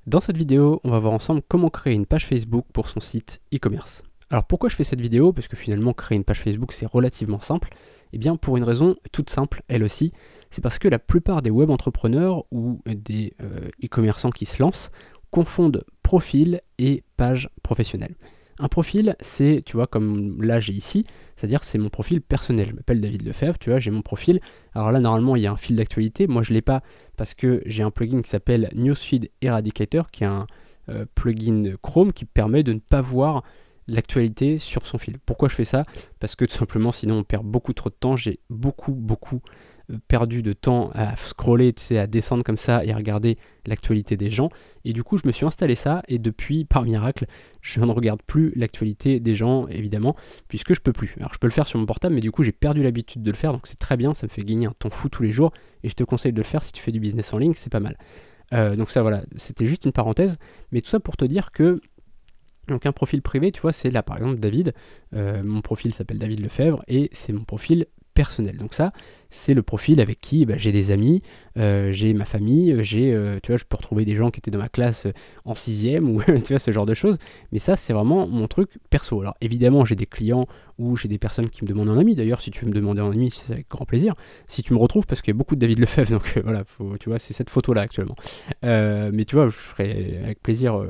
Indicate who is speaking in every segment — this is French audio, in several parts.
Speaker 1: Dans cette vidéo, on va voir ensemble comment créer une page Facebook pour son site e-commerce. Alors pourquoi je fais cette vidéo? Parce que finalement créer une page Facebook c'est relativement simple. Eh bien pour une raison toute simple, elle aussi, c'est parce que la plupart des web entrepreneurs ou des e-commerçants qui se lancent confondent profil et page professionnelle. Un profil, c'est, tu vois, comme là j'ai ici, c'est-à-dire c'est mon profil personnel. Je m'appelle David Lefebvre, tu vois, j'ai mon profil. Alors là, normalement, il y a un fil d'actualité. Moi, je ne l'ai pas parce que j'ai un plugin qui s'appelle Newsfeed Eradicator, qui est un plugin Chrome qui permet de ne pas voir l'actualité sur son fil. Pourquoi je fais ça? Parce que tout simplement, sinon on perd beaucoup trop de temps. J'ai beaucoup perdu de temps à scroller, tu sais, à descendre comme ça et à regarder l'actualité des gens. Et du coup, je me suis installé ça et depuis, par miracle, je ne regarde plus l'actualité des gens, évidemment, puisque je peux plus. Alors, je peux le faire sur mon portable, mais du coup, j'ai perdu l'habitude de le faire, donc c'est très bien, ça me fait gagner un temps fou tous les jours et je te conseille de le faire si tu fais du business en ligne, c'est pas mal. Donc ça, voilà, c'était juste une parenthèse, mais tout ça pour te dire que donc un profil privé, tu vois, c'est là par exemple David, mon profil s'appelle David Lefebvre et c'est mon profil personnel. Donc ça, c'est le profil avec qui j'ai des amis, j'ai ma famille, tu vois, je peux retrouver des gens qui étaient dans ma classe en 6e ou tu vois, ce genre de choses. Mais ça, c'est vraiment mon truc perso. Alors évidemment, j'ai des clients ou j'ai des personnes qui me demandent un ami. D'ailleurs, si tu veux me demander un ami, c'est avec grand plaisir. Si tu me retrouves, parce qu'il y a beaucoup de David Lefebvre, donc voilà, tu vois, c'est cette photo-là actuellement. Mais tu vois, je ferai avec plaisir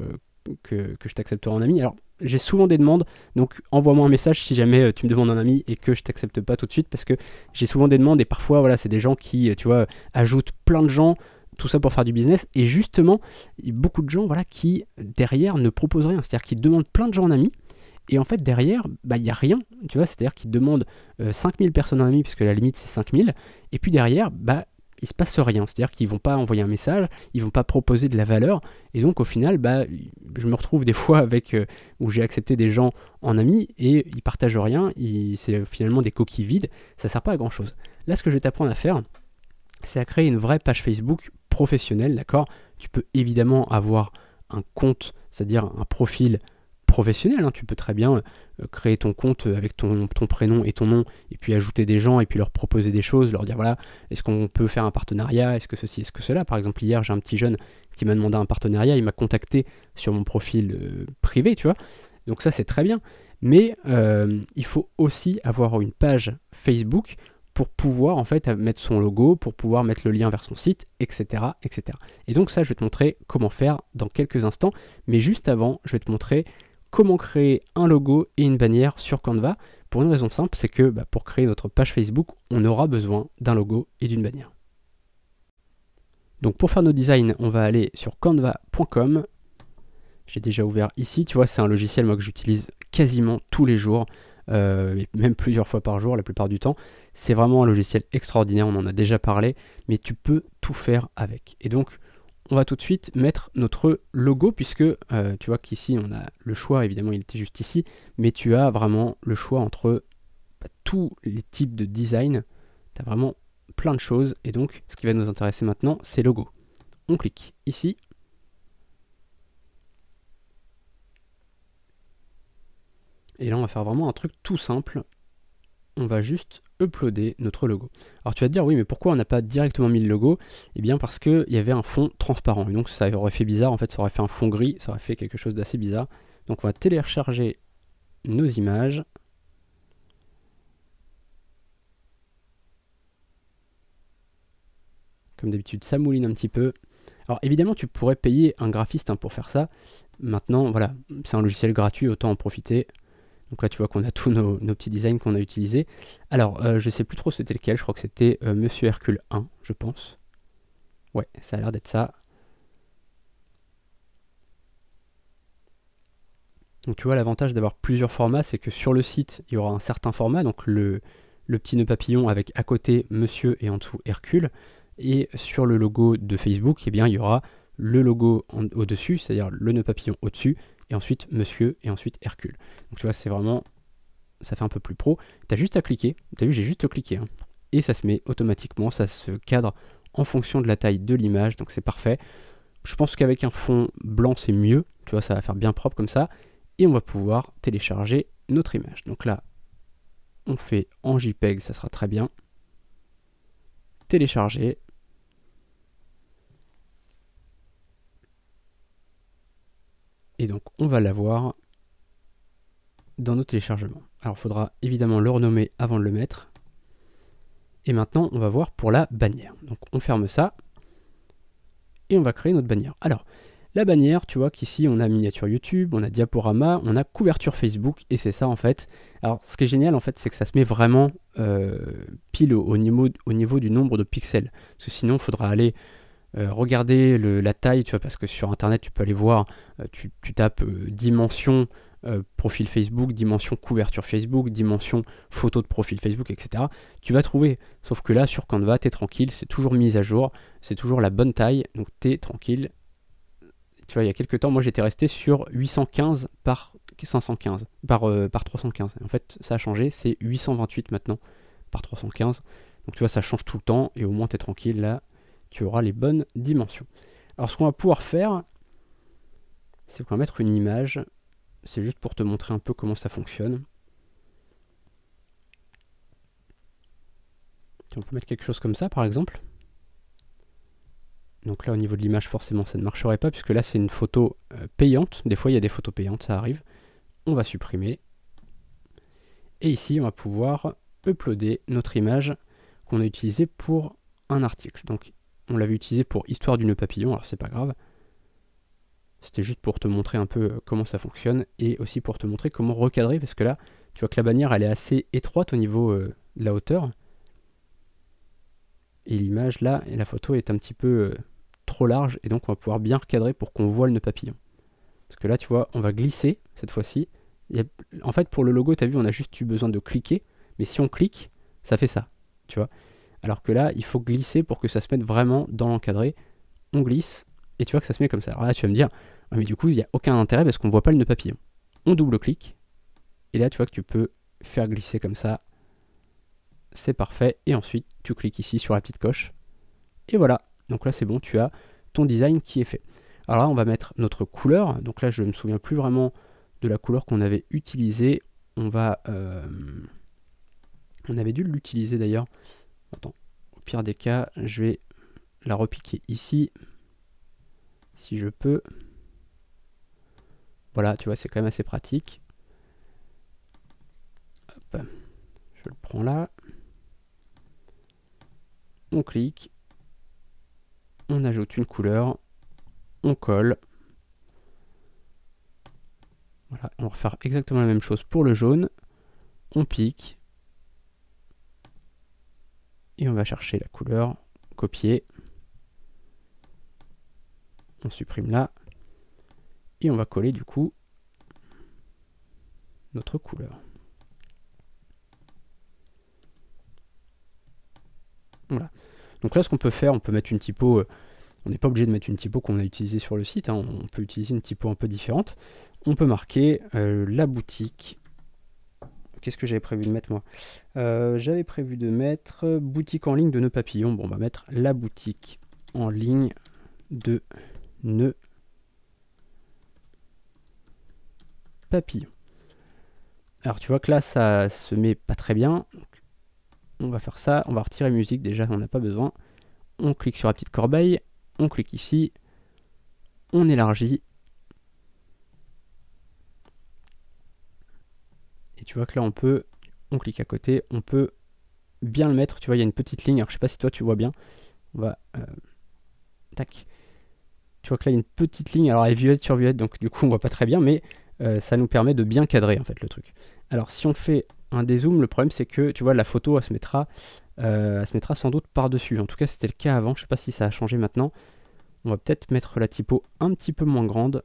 Speaker 1: que je t'accepterai en ami. Alors, j'ai souvent des demandes, donc envoie-moi un message si jamais tu me demandes un ami et que je t'accepte pas tout de suite, parce que j'ai souvent des demandes et parfois, voilà, c'est des gens qui, tu vois, ajoutent plein de gens, tout ça pour faire du business, et justement, il y a beaucoup de gens, voilà, qui, derrière, ne proposent rien, c'est-à-dire qu'ils demandent plein de gens en ami, et en fait, derrière, il n'y a rien, tu vois, c'est-à-dire qu'ils demandent 5000 personnes en ami, puisque la limite, c'est 5000, et puis derrière, il se passe rien, c'est-à-dire qu'ils vont pas envoyer un message, ils vont pas proposer de la valeur, et donc au final, je me retrouve des fois avec où j'ai accepté des gens en amis et ils partagent rien, c'est finalement des coquilles vides, ça sert pas à grand chose. Là, ce que je vais t'apprendre à faire, c'est à créer une vraie page Facebook professionnelle, d'accord? Tu peux évidemment avoir un compte, c'est-à-dire un profil professionnel, hein. Tu peux très bien créer ton compte avec ton prénom et ton nom, et puis ajouter des gens, et puis leur proposer des choses, leur dire voilà, est-ce qu'on peut faire un partenariat, est-ce que ceci, est-ce que cela. Par exemple, hier, j'ai un petit jeune qui m'a demandé un partenariat, il m'a contacté sur mon profil privé, tu vois. Donc ça, c'est très bien. Mais il faut aussi avoir une page Facebook pour pouvoir en fait mettre son logo, pour pouvoir mettre le lien vers son site, etc., etc. Et donc ça, je vais te montrer comment faire dans quelques instants. Mais juste avant, je vais te montrer comment créer un logo et une bannière sur Canva, pour une raison simple, c'est que pour créer notre page Facebook, on aura besoin d'un logo et d'une bannière. Donc pour faire nos designs, on va aller sur canva.com. J'ai déjà ouvert ici, tu vois, c'est un logiciel moi, que j'utilise quasiment tous les jours, même plusieurs fois par jour la plupart du temps. C'est vraiment un logiciel extraordinaire, on en a déjà parlé, mais tu peux tout faire avec. Et donc, on va tout de suite mettre notre logo, puisque tu vois qu'ici on a le choix, évidemment il était juste ici, mais tu as vraiment le choix entre tous les types de design, tu as vraiment plein de choses, et donc ce qui va nous intéresser maintenant, c'est logo. On clique ici, et là on va faire vraiment un truc tout simple, on va juste uploader notre logo. Alors tu vas te dire oui mais pourquoi on n'a pas directement mis le logo? Eh bien parce qu'il y avait un fond transparent et donc ça aurait fait bizarre, en fait ça aurait fait un fond gris, ça aurait fait quelque chose d'assez bizarre. Donc on va télécharger nos images. Comme d'habitude ça mouline un petit peu. Alors évidemment tu pourrais payer un graphiste pour faire ça. Maintenant voilà, c'est un logiciel gratuit, autant en profiter. Donc là, tu vois qu'on a tous nos petits designs qu'on a utilisés. Alors, je sais plus trop c'était lequel, je crois que c'était Monsieur Hercule 1, je pense. Ouais, ça a l'air d'être ça. Donc tu vois, l'avantage d'avoir plusieurs formats, c'est que sur le site, il y aura un certain format, donc le petit nœud papillon avec à côté Monsieur et en dessous Hercule. Et sur le logo de Facebook, eh bien, il y aura le logo au-dessus, c'est-à-dire le nœud papillon au-dessus, et ensuite Monsieur et ensuite Hercule. Donc tu vois, c'est vraiment, ça fait un peu plus pro. Tu as juste à cliquer, tu as vu, j'ai juste cliqué, hein, et ça se met automatiquement, ça se cadre en fonction de la taille de l'image, donc c'est parfait. Je pense qu'avec un fond blanc, c'est mieux, tu vois, ça va faire bien propre comme ça, et on va pouvoir télécharger notre image. Donc là, on fait en JPEG, ça sera très bien. Télécharger. Et donc on va l'avoir dans nos téléchargements. Alors il faudra évidemment le renommer avant de le mettre. Et maintenant on va voir pour la bannière. Donc on ferme ça et on va créer notre bannière. Alors la bannière, tu vois qu'ici on a miniature YouTube, on a diaporama, on a couverture Facebook et c'est ça en fait. Alors ce qui est génial en fait c'est que ça se met vraiment pile au niveau du nombre de pixels. Parce que sinon il faudra aller regarder la taille, tu vois, parce que sur internet tu peux aller voir, tu tapes dimension profil Facebook, dimension couverture Facebook, dimension photo de profil Facebook, etc. Tu vas trouver, sauf que là sur Canva t'es tranquille, c'est toujours mis à jour, c'est toujours la bonne taille, donc t'es tranquille. Tu vois, il y a quelques temps, moi j'étais resté sur 815 par 515, par 315. En fait, ça a changé, c'est 828 maintenant par 315. Donc tu vois, ça change tout le temps et au moins tu es tranquille, là, tu auras les bonnes dimensions. Alors ce qu'on va pouvoir faire, c'est qu'on va mettre une image. C'est juste pour te montrer un peu comment ça fonctionne. On peut mettre quelque chose comme ça, par exemple. Donc là, au niveau de l'image, forcément, ça ne marcherait pas, puisque là, c'est une photo payante. Des fois, il y a des photos payantes, ça arrive. On va supprimer. Et ici, on va pouvoir uploader notre image qu'on a utilisée pour un article. Donc, on l'avait utilisée pour Histoire du nœud papillon, alors c'est pas grave. C'était juste pour te montrer un peu comment ça fonctionne, et aussi pour te montrer comment recadrer, parce que là, tu vois que la bannière, elle est assez étroite au niveau de la hauteur. Et l'image, là, et la photo est un petit peu trop large, et donc on va pouvoir bien recadrer pour qu'on voit le nœud papillon. Parce que là, tu vois, on va glisser, cette fois-ci. En fait, pour le logo, tu as vu, on a juste eu besoin de cliquer, mais si on clique, ça fait ça, tu vois. Alors que là, il faut glisser pour que ça se mette vraiment dans l'encadré. On glisse, et tu vois que ça se met comme ça. Alors là, tu vas me dire, ah, mais du coup, il n'y a aucun intérêt parce qu'on ne voit pas le nœud papillon. On double-clique, et là, tu vois que tu peux faire glisser comme ça. C'est parfait, et ensuite, tu cliques ici sur la petite coche, et voilà. Donc là, c'est bon, tu as ton design qui est fait. Alors là, on va mettre notre couleur. Donc là, je ne me souviens plus vraiment de la couleur qu'on avait utilisée. On va... on avait dû l'utiliser d'ailleurs. Attends, au pire des cas, je vais la repiquer ici. Si je peux. Voilà, tu vois, c'est quand même assez pratique. Hop, je le prends là. On clique. On ajoute une couleur. On colle. Voilà, on va refaire exactement la même chose pour le jaune. On pique. Et on va chercher la couleur. Copier. On supprime là. Et on va coller du coup notre couleur. Voilà. Donc là, ce qu'on peut faire, on peut mettre une typo. On n'est pas obligé de mettre une typo qu'on a utilisée sur le site. Hein, on peut utiliser une typo un peu différente. On peut marquer la boutique. Qu'est-ce que j'avais prévu de mettre moi? J'avais prévu de mettre boutique en ligne de nœuds papillons. Bon, on va mettre la boutique en ligne de nœuds papillons. Alors tu vois que là, ça se met pas très bien. Donc, on va faire ça. On va retirer musique. Déjà, on n'a pas besoin. On clique sur la petite corbeille. On clique ici. On élargit. Et tu vois que là, on clique à côté, on peut bien le mettre. Tu vois, il y a une petite ligne. Alors, je sais pas si toi, tu vois bien. On va... tac. Tu vois que là, il y a une petite ligne. Alors, elle est violette sur violette, donc du coup, on voit pas très bien, mais ça nous permet de bien cadrer, en fait, le truc. Alors, si on fait un dézoom, le problème, c'est que, tu vois, la photo, elle se mettra sans doute par-dessus. En tout cas, c'était le cas avant. Je sais pas si ça a changé maintenant. On va peut-être mettre la typo un petit peu moins grande.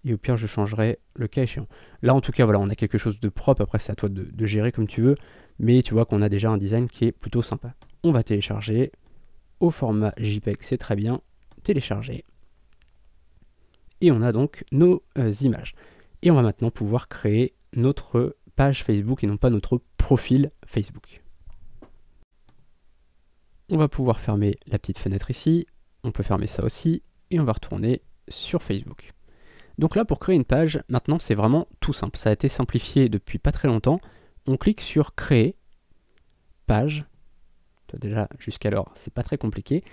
Speaker 1: Et au pire, je changerai le cas échéant. Là, en tout cas, voilà, on a quelque chose de propre. Après, c'est à toi de gérer comme tu veux. Mais tu vois qu'on a déjà un design qui est plutôt sympa. On va télécharger au format JPEG, c'est très bien. Télécharger. Et on a donc nos images. Et on va maintenant pouvoir créer notre page Facebook et non pas notre profil Facebook. On va pouvoir fermer la petite fenêtre ici. On peut fermer ça aussi. Et on va retourner sur Facebook. Donc là, pour créer une page, maintenant, c'est vraiment tout simple. Ça a été simplifié depuis pas très longtemps. On clique sur Créer, Page. Déjà, jusqu'alors, c'est pas très compliqué.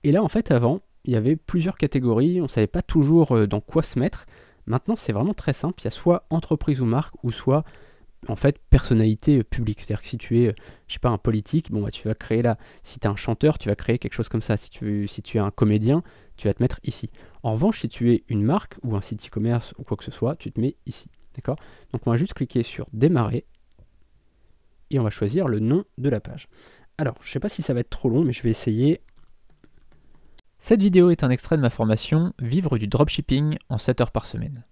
Speaker 1: Et là, en fait, avant, il y avait plusieurs catégories, on ne savait pas toujours dans quoi se mettre. Maintenant, c'est vraiment très simple, il y a soit entreprise ou marque, ou soit en fait personnalité publique. C'est-à-dire que si tu es, je sais pas, un politique, bon bah tu vas créer là. Si tu es un chanteur, tu vas créer quelque chose comme ça. Si tu es un comédien, tu vas te mettre ici. En revanche, si tu es une marque ou un site e-commerce ou quoi que ce soit, tu te mets ici. D'accord? Donc on va juste cliquer sur démarrer et on va choisir le nom de la page. Alors, je sais pas si ça va être trop long, mais je vais essayer.
Speaker 2: Cette vidéo est un extrait de ma formation Vivre du dropshipping en 7 heures par semaine.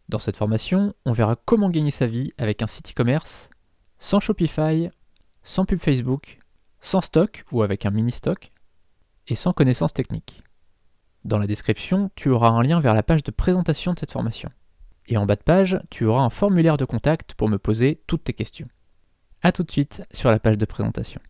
Speaker 2: Dans cette formation, on verra comment gagner sa vie avec un site e-commerce sans Shopify, sans pub Facebook, sans stock ou avec un mini stock et sans connaissances techniques. Dans la description, tu auras un lien vers la page de présentation de cette formation. Et en bas de page, tu auras un formulaire de contact pour me poser toutes tes questions. A tout de suite sur la page de présentation.